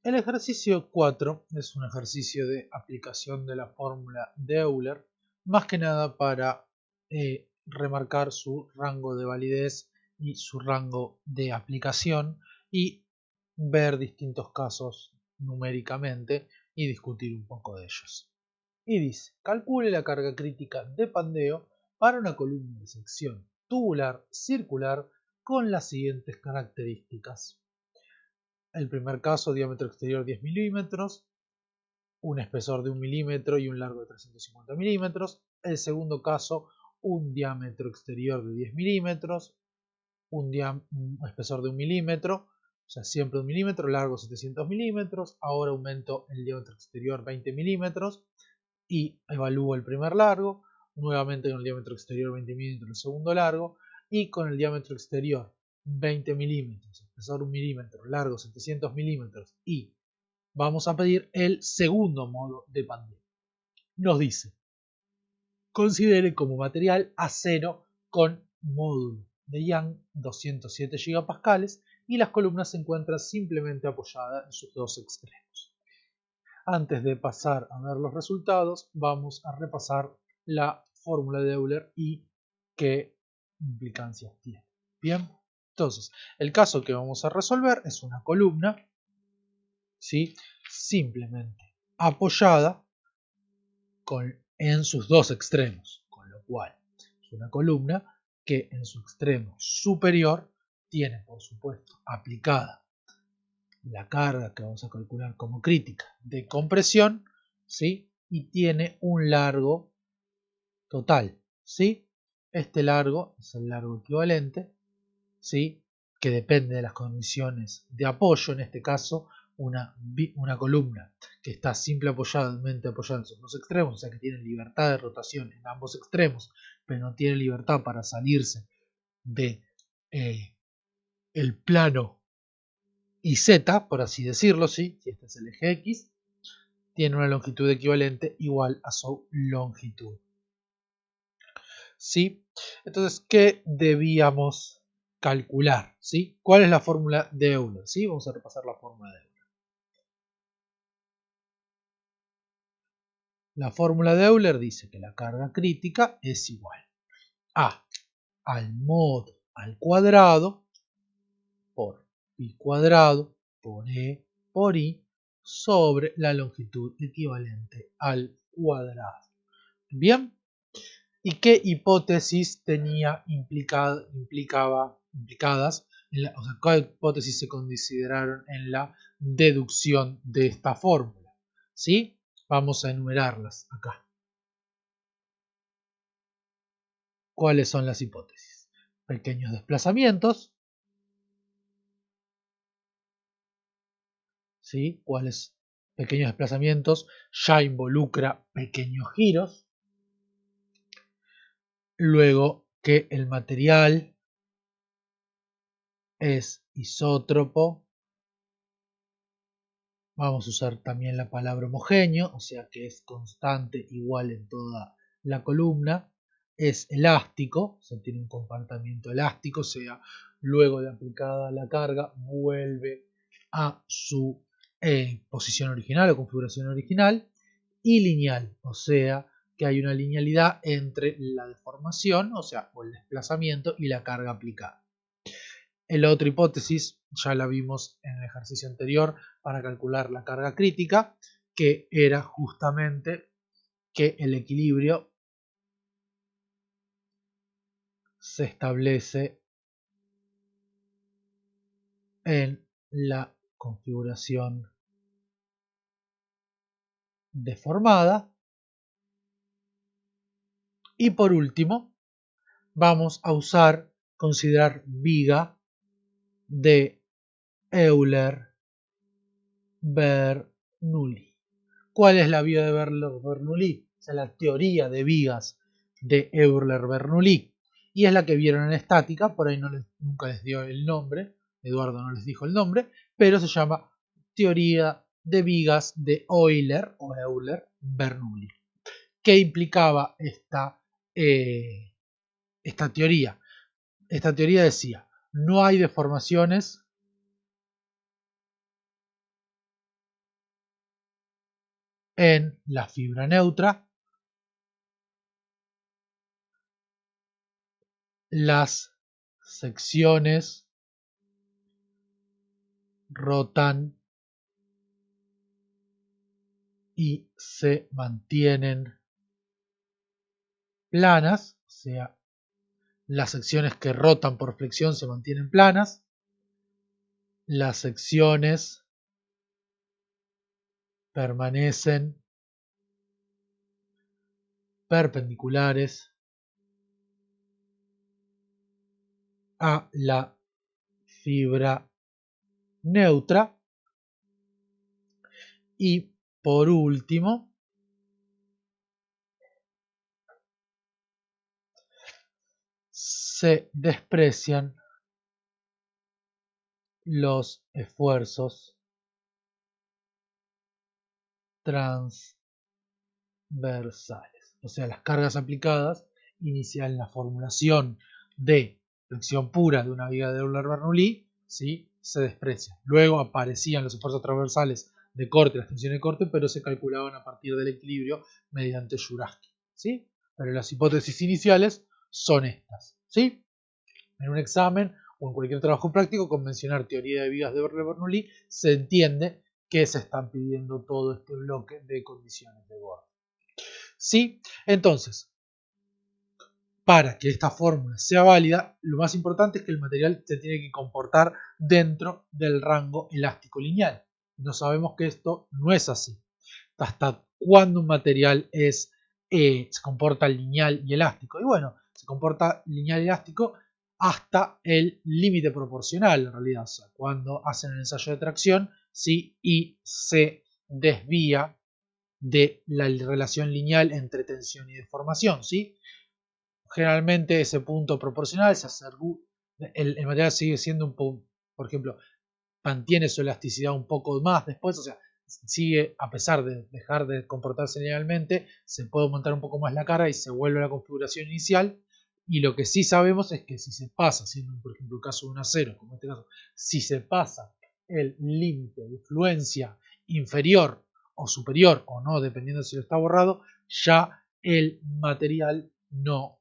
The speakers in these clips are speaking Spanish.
El ejercicio 4 es un ejercicio de aplicación de la fórmula de Euler, más que nada para remarcar su rango de validez y su rango de aplicación y ver distintos casos numéricamente y discutir un poco de ellos. Y dice, calcule la carga crítica de pandeo para una columna de sección tubular circular con las siguientes características. El primer caso, diámetro exterior 10 milímetros, un espesor de 1 milímetro y un largo de 350 milímetros. El segundo caso, un diámetro exterior de 10 milímetros, un espesor de 1 milímetro, o sea, siempre 1 milímetro, largo 700 milímetros. Ahora aumento el diámetro exterior 20 milímetros y evalúo el primer largo, nuevamente con el diámetro exterior 20 milímetros el segundo largo, y con el diámetro exterior 20 milímetros, espesor 1 milímetro, largo 700 milímetros, y vamos a pedir el segundo modo de pandeo. Nos dice, considere como material acero con módulo de Young 207 gigapascales y las columnas se encuentran simplemente apoyadas en sus dos extremos. Antes de pasar a ver los resultados, vamos a repasar la fórmula de Euler y qué implicancias tiene. Bien, entonces, el caso que vamos a resolver es una columna, ¿sí?, simplemente apoyada en sus dos extremos, con lo cual es una columna que en su extremo superior tiene, por supuesto, aplicada la carga que vamos a calcular como crítica de compresión, ¿sí?, y tiene un largo total, ¿sí? Este largo es el largo equivalente, ¿sí?, que depende de las condiciones de apoyo. En este caso, una columna que está simplemente apoyada en sus dos extremos, o sea que tiene libertad de rotación en ambos extremos, pero no tiene libertad para salirse de el plano y z, por así decirlo, ¿sí?, si este es el eje X, tiene una longitud equivalente igual a su longitud, ¿sí? Entonces, ¿qué debíamos calcular? ¿Sí? ¿Cuál es la fórmula de Euler? ¿Sí? Vamos a repasar la fórmula de Euler. La fórmula de Euler dice que la carga crítica es igual a al modo al cuadrado por pi cuadrado por e por i sobre la longitud equivalente al cuadrado. Bien, ¿y qué hipótesis tenía implicadas, o sea, qué hipótesis se consideraron en la deducción de esta fórmula? ¿Sí? Vamos a enumerarlas acá. ¿Cuáles son las hipótesis? Pequeños desplazamientos, ¿sí? ¿Cuáles? Pequeños desplazamientos ya involucra pequeños giros. Luego que el material es isótropo. Vamos a usar también la palabra homogéneo, o sea que es constante igual en toda la columna. Es elástico, o sea, tiene un comportamiento elástico, o sea, luego de aplicada la carga vuelve a su posición original o configuración original. Y lineal, o sea que hay una linealidad entre la deformación, o sea, o el desplazamiento, y la carga aplicada. La otra hipótesis ya la vimos en el ejercicio anterior para calcular la carga crítica, que era justamente que el equilibrio se establece en la configuración deformada. Y por último, vamos a considerar viga de Euler-Bernoulli. ¿Cuál es la viga de Bernoulli? O sea, la teoría de vigas de Euler-Bernoulli. Y es la que vieron en estática, por ahí nunca les dio el nombre, Eduardo no les dijo el nombre, pero se llama teoría de vigas de Euler o Euler-Bernoulli. ¿Qué implicaba esta teoría? Esta teoría decía, no hay deformaciones en la fibra neutra, las secciones rotan y se mantienen planas, o sea, las secciones que rotan por flexión se mantienen planas, las secciones permanecen perpendiculares a la fibra neutra y por último se desprecian los esfuerzos transversales, o sea, las cargas aplicadas inician la formulación de flexión pura de una viga de Euler-Bernoulli, ¿sí? Se desprecian. Luego aparecían los esfuerzos transversales de corte, las tensiones de corte, pero se calculaban a partir del equilibrio mediante Jurafsky, ¿sí? Pero las hipótesis iniciales son estas, ¿sí? En un examen o en cualquier trabajo práctico con mencionar teoría de vigas de Bernoulli se entiende que se están pidiendo todo este bloque de condiciones de borde. ¿Sí? Entonces, para que esta fórmula sea válida, lo más importante es que el material se tiene que comportar dentro del rango elástico lineal. No sabemos que esto no es así. Hasta cuándo un material se comporta lineal y elástico. Y bueno, se comporta lineal y elástico hasta el límite proporcional, en realidad. O sea, cuando hacen el ensayo de tracción, ¿sí? Y se desvía de la relación lineal entre tensión y deformación, ¿sí? Generalmente ese punto proporcional se asegura, el material sigue siendo un poco, por ejemplo, mantiene su elasticidad un poco más después, o sea, sigue, a pesar de dejar de comportarse linealmente, se puede aumentar un poco más la carga y se vuelve a la configuración inicial. Y lo que sí sabemos es que si se pasa, siendo por ejemplo el caso de un acero, como en este caso, si se pasa el límite de fluencia inferior o superior o no, dependiendo si lo está borrado, ya el material no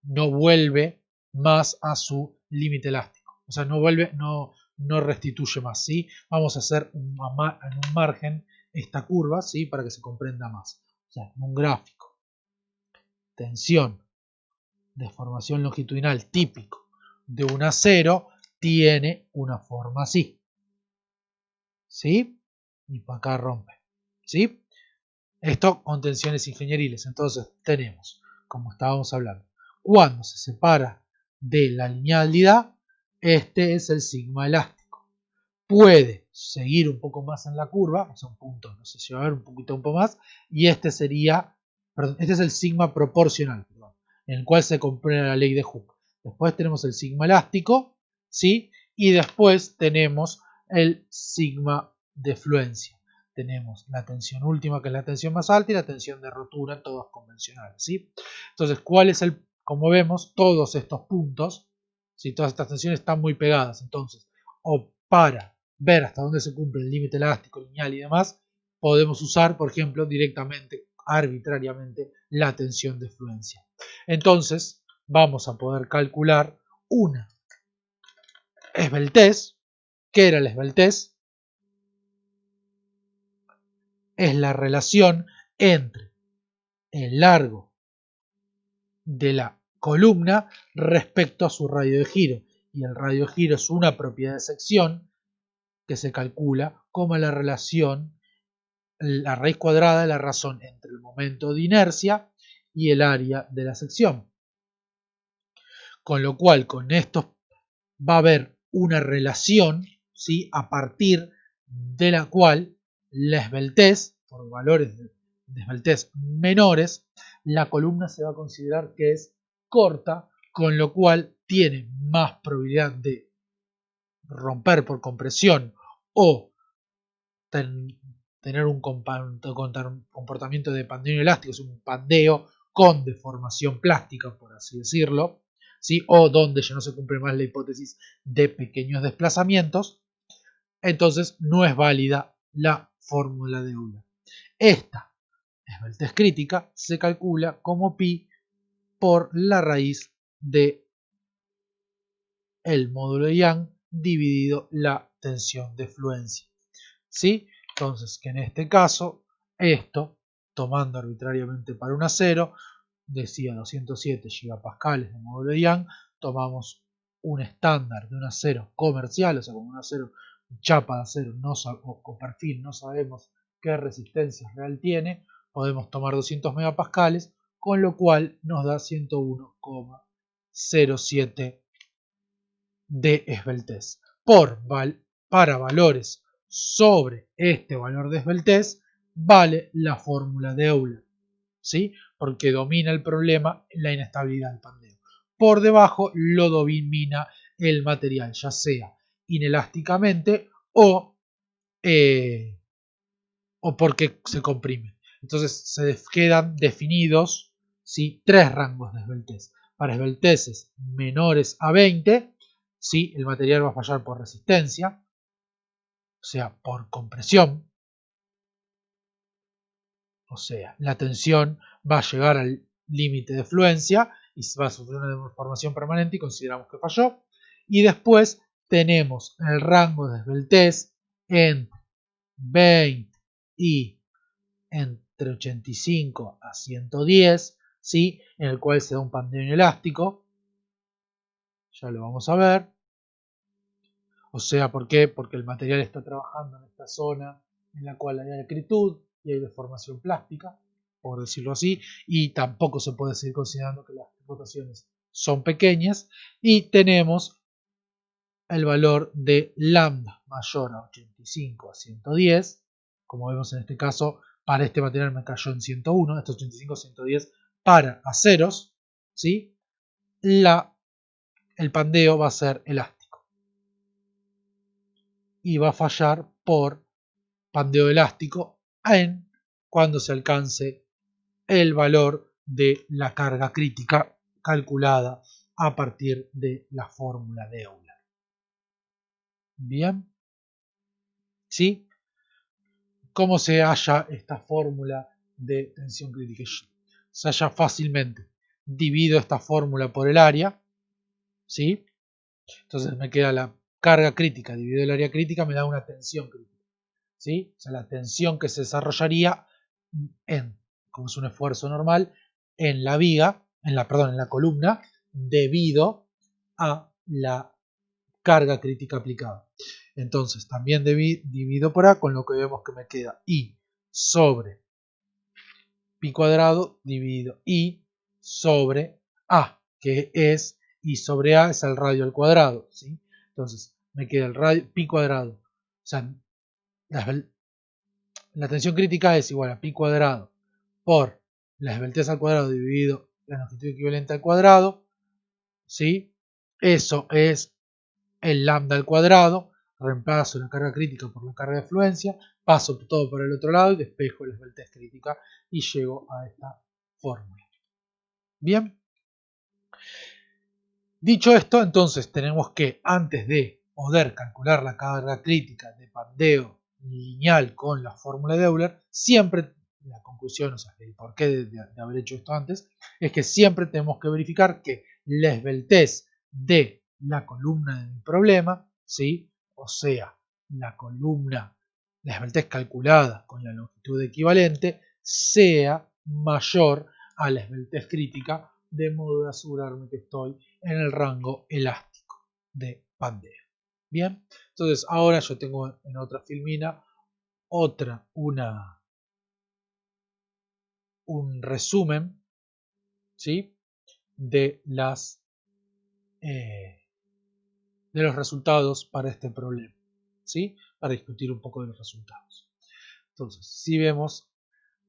vuelve más a su límite elástico. O sea, no vuelve, no restituye más, ¿sí? Vamos a hacer en un margen esta curva, ¿sí? Para que se comprenda más. O sea, en un gráfico, tensión, deformación longitudinal típico de un acero tiene una forma así, ¿sí? Y para acá rompe, ¿sí? Esto con tensiones ingenieriles. Entonces tenemos, como estábamos hablando, cuando se separa de la linealidad, este es el sigma elástico. Puede seguir un poco más en la curva, o sea, un punto, no sé si va a ver un poquito más, y este sería, perdón, este es el sigma proporcional, perdón, en el cual se comprueba la ley de Hooke. Después tenemos el sigma elástico, ¿sí? Y después tenemos el sigma de fluencia. Tenemos la tensión última, que es la tensión más alta, y la tensión de rotura, todas convencionales, ¿sí? Entonces, ¿cuál es el, como vemos, todos estos puntos, ¿sí? Todas estas tensiones están muy pegadas, entonces, o para ver hasta dónde se cumple el límite elástico, lineal y demás, podemos usar, por ejemplo, directamente, arbitrariamente, la tensión de fluencia. Entonces, vamos a poder calcular una esbeltez. ¿Qué era la esbeltez? Es la relación entre el largo de la columna respecto a su radio de giro. Y el radio de giro es una propiedad de sección que se calcula como la relación, la raíz cuadrada de la razón entre el momento de inercia y el área de la sección. Con lo cual, con esto va a haber una relación, ¿sí? A partir de la cual la esbeltez, por valores de esbeltez menores, la columna se va a considerar que es corta, con lo cual tiene más probabilidad de romper por compresión o tener un comportamiento de pandeo elástico, es un pandeo con deformación plástica, por así decirlo, ¿sí? O donde ya no se cumple más la hipótesis de pequeños desplazamientos, entonces no es válida la fórmula de Euler. Esta esbeltez crítica se calcula como pi por la raíz de el módulo de Young dividido la tensión de fluencia. ¿Sí? Entonces, que en este caso, esto, tomando arbitrariamente para un acero, decía 207 gigapascales de módulo de Young, tomamos un estándar de un acero comercial, o sea, como un acero chapa de acero o perfil, no sabemos qué resistencia real tiene, podemos tomar 200 megapascales, con lo cual nos da 101,07 de esbeltez. Para valores sobre este valor de esbeltez, vale la fórmula de Euler, ¿sí? Porque domina el problema la inestabilidad del pandeo. Por debajo lo domina el material, ya sea inelásticamente o porque se comprime. Entonces se quedan definidos, ¿sí?, tres rangos de esbeltez. Para esbelteces menores a 20, ¿sí?, el material va a fallar por resistencia, o sea, por compresión, o sea, la tensión va a llegar al límite de fluencia y va a sufrir una deformación permanente y consideramos que falló. Y después tenemos el rango de esbeltez entre 20 y entre 85 a 110, ¿sí?, en el cual se da un pandeo inelástico. Ya lo vamos a ver. O sea, ¿por qué? Porque el material está trabajando en esta zona en la cual hay acritud y hay deformación plástica, por decirlo así, y tampoco se puede seguir considerando que las rotaciones son pequeñas. Y tenemos el valor de lambda mayor a 85 a 110. Como vemos en este caso, para este material me cayó en 101, estos 85 a 110 para aceros, ¿sí? El pandeo va a ser elástico y va a fallar por pandeo elástico cuando se alcance el valor de la carga crítica calculada a partir de la fórmula de Euler. Bien, ¿sí? ¿Cómo se halla esta fórmula de tensión crítica? Se halla fácilmente. Divido esta fórmula por el área, ¿sí? Entonces me queda la carga crítica dividido el área crítica, me da una tensión crítica, ¿sí? O sea, la tensión que se desarrollaría como es un esfuerzo normal, en la viga, en la columna, debido a la carga crítica aplicada. Entonces también divido por A, con lo que vemos que me queda I sobre pi cuadrado dividido I sobre A, que es I sobre A, es el radio al cuadrado, ¿sí? Entonces me queda el radio pi cuadrado, o sea, la tensión crítica es igual a pi cuadrado por la esbeltez al cuadrado dividido la longitud equivalente al cuadrado, ¿sí? Eso es el lambda al cuadrado, reemplazo la carga crítica por la carga de fluencia, paso todo por el otro lado y despejo la esbeltez crítica y llego a esta fórmula. Bien, dicho esto, entonces tenemos que, antes de poder calcular la carga crítica de pandeo lineal con la fórmula de Euler, siempre, la conclusión, o sea, el porqué de haber hecho esto antes, es que siempre tenemos que verificar que la esbeltez de la columna de mi problema, ¿sí?, o sea, la esbeltez calculada con la longitud equivalente, sea mayor a la esbeltez crítica, de modo de asegurarme que estoy en el rango elástico de pandeo. Bien, entonces ahora yo tengo en otra filmina un resumen, ¿sí?, de los resultados para este problema, ¿sí?, para discutir un poco de los resultados. Entonces, si vemos,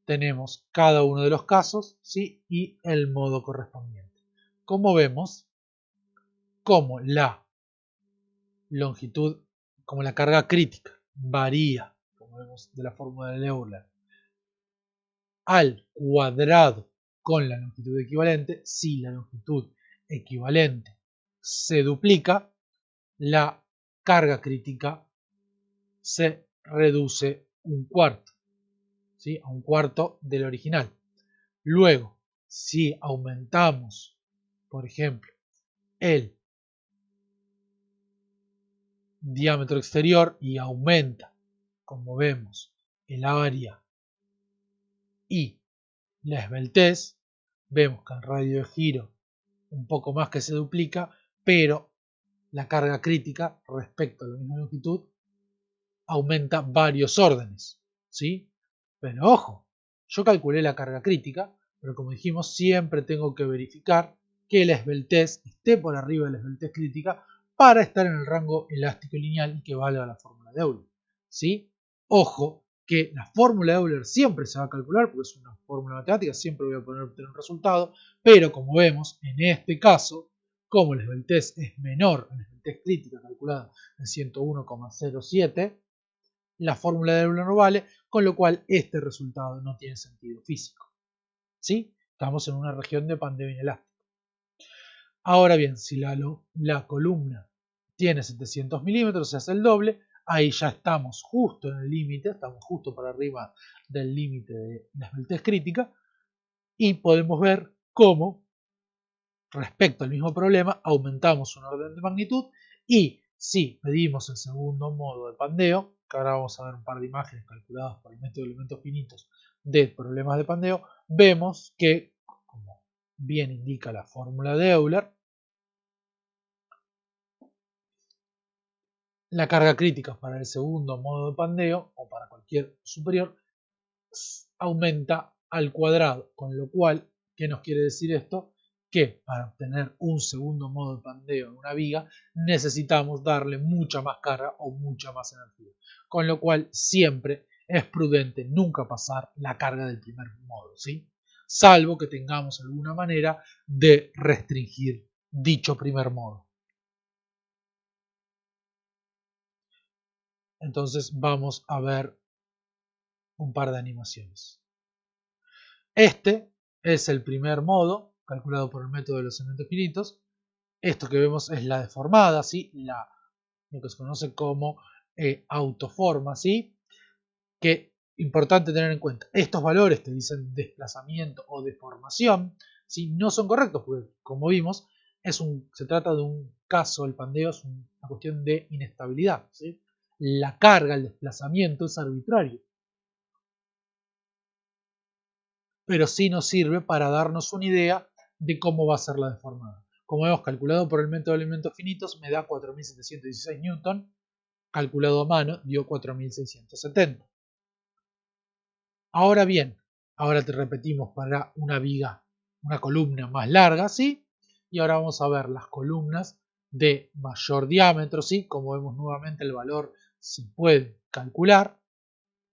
tenemos cada uno de los casos, ¿sí?, y el modo correspondiente. Como vemos, como la longitud, como la carga crítica varía, como vemos de la fórmula de Euler, al cuadrado con la longitud equivalente, si la longitud equivalente se duplica, la carga crítica se reduce un cuarto, ¿sí? A un cuarto del original. Luego, si aumentamos, por ejemplo, el diámetro exterior y aumenta, como vemos, el área y la esbeltez, vemos que el radio de giro un poco más que se duplica, pero la carga crítica respecto a la misma longitud aumenta varios órdenes, ¿sí? Pero ojo, yo calculé la carga crítica, pero como dijimos, siempre tengo que verificar que la esbeltez esté por arriba de la esbeltez crítica para estar en el rango elástico y lineal y que valga la fórmula de Euler, ¿sí? Ojo, que la fórmula de Euler siempre se va a calcular, porque es una fórmula matemática, siempre voy a poder obtener un resultado, pero como vemos, en este caso, como la esbeltez es menor a la esbeltez crítica calculada en 101,07, la fórmula de Euler no vale, con lo cual este resultado no tiene sentido físico, ¿sí? Estamos en una región de pandeo inelástico. Ahora bien, si la columna tiene 700 milímetros, se hace el doble, ahí ya estamos justo en el límite, estamos justo por arriba del límite de la esbeltez crítica, y podemos ver cómo, respecto al mismo problema, aumentamos un orden de magnitud, y si medimos el segundo modo de pandeo, que ahora vamos a ver un par de imágenes calculadas por el método de elementos finitos de problemas de pandeo, vemos que, como bien indica la fórmula de Euler, la carga crítica para el segundo modo de pandeo, o para cualquier superior, aumenta al cuadrado, con lo cual, ¿qué nos quiere decir esto? Que para obtener un segundo modo de pandeo en una viga necesitamos darle mucha más carga o mucha más energía, con lo cual siempre es prudente nunca pasar la carga del primer modo, ¿sí? Salvo que tengamos alguna manera de restringir dicho primer modo. Entonces vamos a ver un par de animaciones. Este es el primer modo, calculado por el método de los elementos finitos. Esto que vemos es la deformada, ¿sí? Lo que se conoce como autoforma, ¿sí? Que importante tener en cuenta, estos valores te dicen desplazamiento o deformación, ¿sí? No son correctos, porque como vimos, se trata de un caso, el pandeo es una cuestión de inestabilidad, ¿sí? La carga, el desplazamiento es arbitrario, pero sí nos sirve para darnos una idea de cómo va a ser la deformada. Como hemos calculado por el método de elementos finitos, me da 4716 newton, calculado a mano dio 4670. Ahora bien, ahora te repetimos para una viga, una columna más larga, ¿sí? Y ahora vamos a ver las columnas de mayor diámetro, ¿sí? Como vemos nuevamente el valor se puede calcular,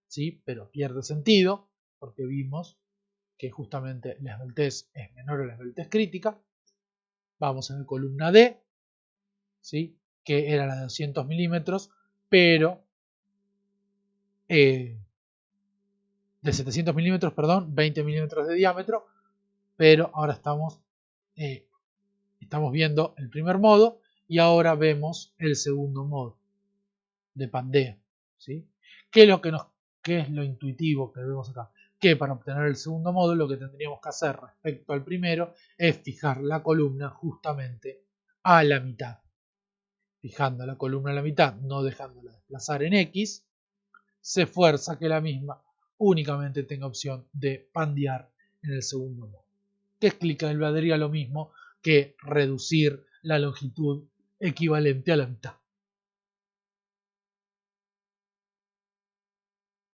¿sí? Pero pierde sentido porque vimos que justamente la esbeltez es menor a la esbeltez crítica. Vamos en la columna D, ¿sí? Que era la de 200 milímetros, pero de 700 milímetros, perdón, 20 milímetros de diámetro, pero ahora estamos viendo el primer modo y ahora vemos el segundo modo de pandeo, ¿sí? ¿Qué es lo intuitivo que vemos acá? Que para obtener el segundo modo lo que tendríamos que hacer respecto al primero es fijar la columna justamente a la mitad. Fijando la columna a la mitad, no dejándola desplazar en X, se fuerza que la misma únicamente tenga opción de pandear en el segundo modo. Que equivaldría lo mismo que reducir la longitud equivalente a la mitad.